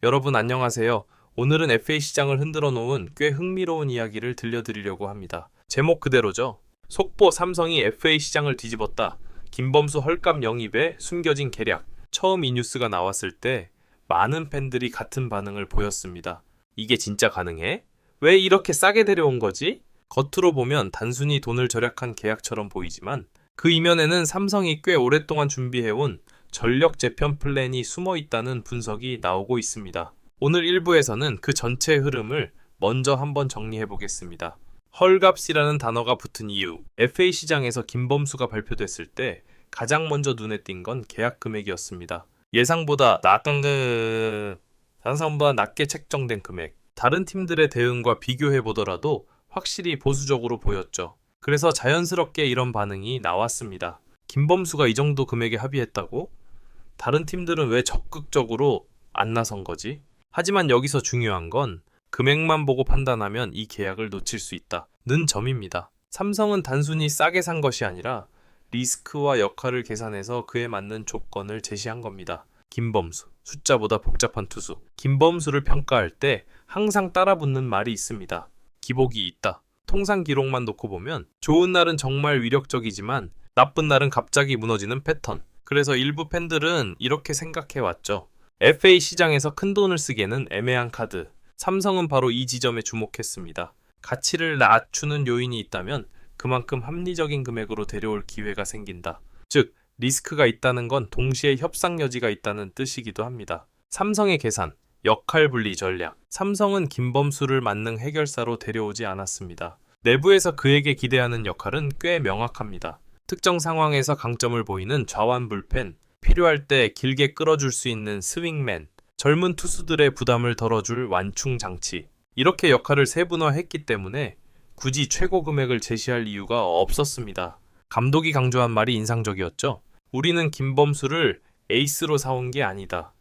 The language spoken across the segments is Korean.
여러분 안녕하세요. 오늘은 FA 시장을 흔들어 놓은 꽤 흥미로운 이야기를 들려드리려고 합니다. 제목 그대로죠. 속보 삼성이 FA 시장을 뒤집었다. 김범수 헐값 영입에 숨겨진 계략. 처음 이 뉴스가 나왔을 때 많은 팬들이 같은 반응을 보였습니다. 이게 진짜 가능해? 왜 이렇게 싸게 데려온 거지? 겉으로 보면 단순히 돈을 절약한 계약처럼 보이지만 그 이면에는 삼성이 꽤 오랫동안 준비해온 전력 재편 플랜이 숨어 있다는 분석이 나오고 있습니다. 오늘 1부에서는 그 전체 흐름을 먼저 한번 정리해 보겠습니다. 헐값이라는 단어가 붙은 이유, FA 시장에서 김범수가 발표됐을 때 가장 먼저 눈에 띈 건 계약 금액이었습니다. 예상보다 낮게 책정된 금액, 다른 팀들의 대응과 비교해 보더라도 확실히 보수적으로 보였죠. 그래서 자연스럽게 이런 반응이 나왔습니다. 김범수가 이 정도 금액에 합의했다고? 다른 팀들은 왜 적극적으로 안 나선 거지? 하지만 여기서 중요한 건 금액만 보고 판단하면 이 계약을 놓칠 수 있다는 점입니다. 삼성은 단순히 싸게 산 것이 아니라 리스크와 역할을 계산해서 그에 맞는 조건을 제시한 겁니다. 김범수, 숫자보다 복잡한 투수. 김범수를 평가할 때 항상 따라붙는 말이 있습니다. 기복이 있다. 통상 기록만 놓고 보면 좋은 날은 정말 위력적이지만 나쁜 날은 갑자기 무너지는 패턴. 그래서 일부 팬들은 이렇게 생각해왔죠. FA 시장에서 큰 돈을 쓰기에는 애매한 카드. 삼성은 바로 이 지점에 주목했습니다. 가치를 낮추는 요인이 있다면 그만큼 합리적인 금액으로 데려올 기회가 생긴다. 즉, 리스크가 있다는 건 동시에 협상 여지가 있다는 뜻이기도 합니다. 삼성의 계산, 역할 분리 전략. 삼성은 김범수를 만능 해결사로 데려오지 않았습니다. 내부에서 그에게 기대하는 역할은 꽤 명확합니다. 특정 상황에서 강점을 보이는 좌완 불펜, 필요할 때 길게 끌어줄 수 있는 스윙맨, 젊은 투수들의 부담을 덜어줄 완충 장치. 이렇게 역할을 세분화했기 때문에 굳이 최고 금액을 제시할 이유가 없었습니다. 감독이 강조한 말이 인상적이었죠. 우리는 김범수를 에이스로 사온 게 아니다.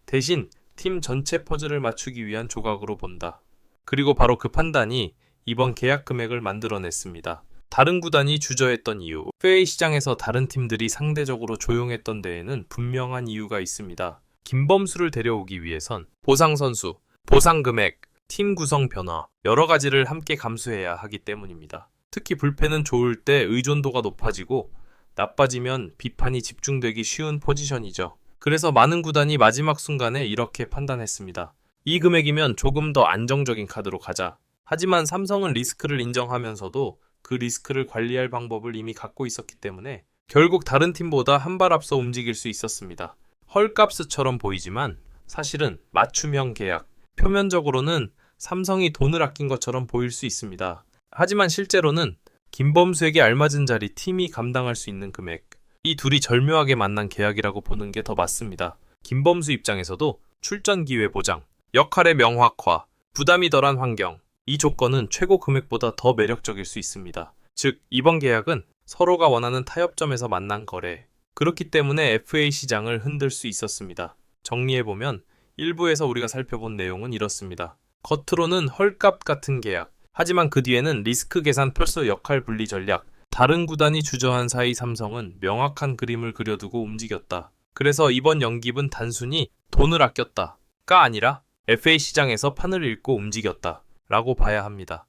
대신 팀 전체 퍼즐을 맞추기 위한 조각으로 본다. 그리고 바로 그 판단이 이번 계약 금액을 만들어냈습니다. 다른 구단이 주저했던 이유, FA 시장에서 다른 팀들이 상대적으로 조용했던 데에는 분명한 이유가 있습니다. 김범수를 데려오기 위해선 보상 선수, 보상 금액, 팀 구성 변화, 여러 가지를 함께 감수해야 하기 때문입니다. 특히 불펜은 좋을 때 의존도가 높아지고 나빠지면 비판이 집중되기 쉬운 포지션이죠. 그래서 많은 구단이 마지막 순간에 이렇게 판단했습니다. 이 금액이면 조금 더 안정적인 카드로 가자. 하지만 삼성은 리스크를 인정하면서도 그 리스크를 관리할 방법을 이미 갖고 있었기 때문에 결국 다른 팀보다 한 발 앞서 움직일 수 있었습니다. 헐값처럼 보이지만 사실은 맞춤형 계약. 표면적으로는 삼성이 돈을 아낀 것처럼 보일 수 있습니다. 하지만 실제로는 김범수에게 알맞은 자리 팀이 감당할 수 있는 금액. 이 둘이 절묘하게 만난 계약이라고 보는 게 더 맞습니다. 김범수 입장에서도 출전 기회 보장, 역할의 명확화, 부담이 덜한 환경. 이 조건은 최고 금액보다 더 매력적일 수 있습니다. 즉, 이번 계약은 서로가 원하는 타협점에서 만난 거래. 그렇기 때문에 FA 시장을 흔들 수 있었습니다. 정리해보면 일부에서 우리가 살펴본 내용은 이렇습니다. 겉으로는 헐값 같은 계약. 하지만 그 뒤에는 리스크 계산 플러스 역할 분리 전략. 다른 구단이 주저한 사이 삼성은 명확한 그림을 그려두고 움직였다. 그래서 이번 영입은 단순히 돈을 아꼈다가 아니라 FA 시장에서 판을 읽고 움직였다. 라고 봐야 합니다.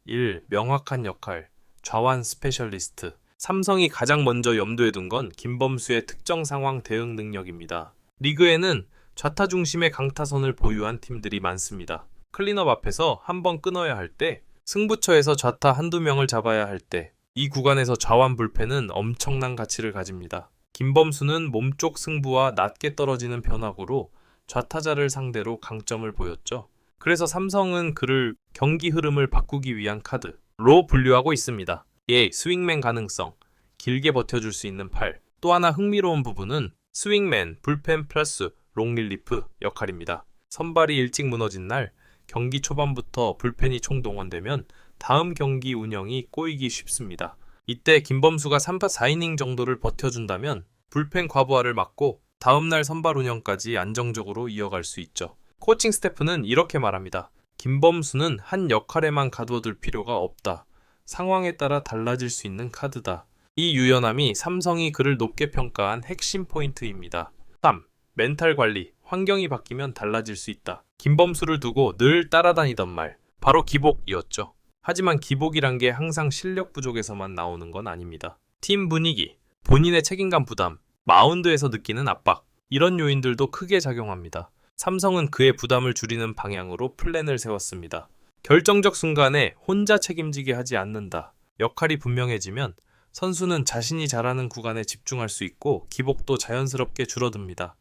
1. 명확한 역할, 좌완 스페셜리스트. 삼성이 가장 먼저 염두에 둔 건 김범수의 특정 상황 대응 능력입니다. 리그에는 좌타 중심의 강타선을 보유한 팀들이 많습니다. 클린업 앞에서 한번 끊어야 할 때, 승부처에서 좌타 한두 명을 잡아야 할 때, 이 구간에서 좌완 불펜은 엄청난 가치를 가집니다. 김범수는 몸쪽 승부와 낮게 떨어지는 변화구로 좌타자를 상대로 강점을 보였죠. 그래서 삼성은 그를 경기 흐름을 바꾸기 위한 카드로 분류하고 있습니다. 예, 스윙맨 가능성, 길게 버텨줄 수 있는 팔. 또 하나 흥미로운 부분은 스윙맨, 불펜 플러스 롱릴리프 역할입니다. 선발이 일찍 무너진 날, 경기 초반부터 불펜이 총동원되면 다음 경기 운영이 꼬이기 쉽습니다. 이때 김범수가 3파 4이닝 정도를 버텨준다면 불펜 과부하를 막고 다음날 선발 운영까지 안정적으로 이어갈 수 있죠. 코칭 스태프는 이렇게 말합니다. 김범수는 한 역할에만 가둬둘 필요가 없다. 상황에 따라 달라질 수 있는 카드다. 이 유연함이 삼성이 그를 높게 평가한 핵심 포인트입니다. 3. 멘탈 관리, 환경이 바뀌면 달라질 수 있다. 김범수를 두고 늘 따라다니던 말, 바로 기복이었죠. 하지만 기복이란 게 항상 실력 부족에서만 나오는 건 아닙니다. 팀 분위기, 본인의 책임감 부담, 마운드에서 느끼는 압박, 이런 요인들도 크게 작용합니다. 삼성은 그의 부담을 줄이는 방향으로 플랜을 세웠습니다. 결정적 순간에 혼자 책임지게 하지 않는다. 역할이 분명해지면 선수는 자신이 잘하는 구간에 집중할 수 있고 기복도 자연스럽게 줄어듭니다.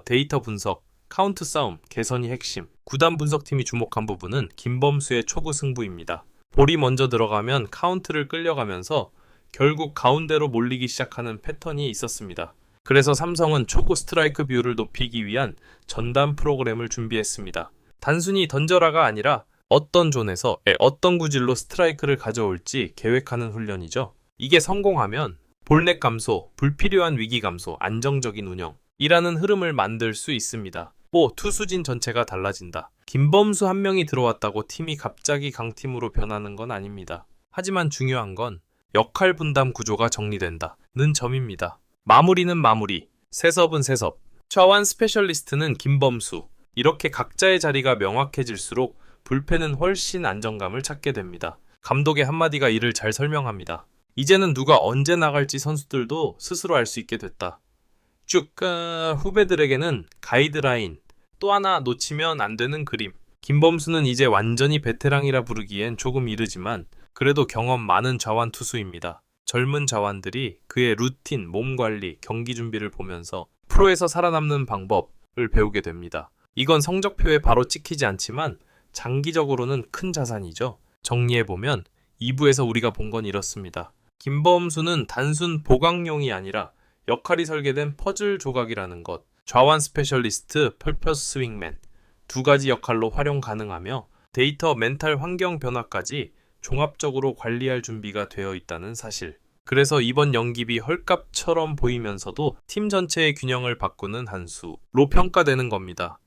데이터 분석, 카운트 싸움, 개선이 핵심. 구단 분석팀이 주목한 부분은 김범수의 초구 승부입니다. 볼이 먼저 들어가면 카운트를 끌려가면서 결국 가운데로 몰리기 시작하는 패턴이 있었습니다. 그래서 삼성은 초구 스트라이크 비율을 높이기 위한 전담 프로그램을 준비했습니다. 단순히 던져라가 아니라 어떤 존에서 어떤 구질로 스트라이크를 가져올지 계획하는 훈련이죠. 이게 성공하면 볼넷 감소, 불필요한 위기 감소, 안정적인 운영 이라는 흐름을 만들 수 있습니다. 투수진 전체가 달라진다. 김범수 한 명이 들어왔다고 팀이 갑자기 강팀으로 변하는 건 아닙니다. 하지만 중요한 건 역할 분담 구조가 정리된다는 점입니다. 마무리는 마무리, 세섭은 세섭, 좌완 스페셜리스트는 김범수. 이렇게 각자의 자리가 명확해질수록 불펜은 훨씬 안정감을 찾게 됩니다. 감독의 한마디가 이를 잘 설명합니다. 이제는 누가 언제 나갈지 선수들도 스스로 알 수 있게 됐다. 후배들에게는 가이드라인, 또 하나 놓치면 안 되는 그림. 김범수는 이제 완전히 베테랑이라 부르기엔 조금 이르지만 그래도 경험 많은 좌완 투수입니다. 젊은 좌완들이 그의 루틴, 몸 관리, 경기 준비를 보면서 프로에서 살아남는 방법을 배우게 됩니다. 이건 성적표에 바로 찍히지 않지만 장기적으로는 큰 자산이죠. 정리해보면 2부에서 우리가 본 건 이렇습니다. 김범수는 단순 보강용이 아니라 역할이 설계된 퍼즐 조각이라는 것. 좌완 스페셜리스트, 퍼포스 스윙맨. 두 가지 역할로 활용 가능하며 데이터, 멘탈, 환경 변화까지 종합적으로 관리할 준비가 되어 있다는 사실. 그래서 이번 영입이 헐값처럼 보이면서도 팀 전체의 균형을 바꾸는 한 수로 평가되는 겁니다.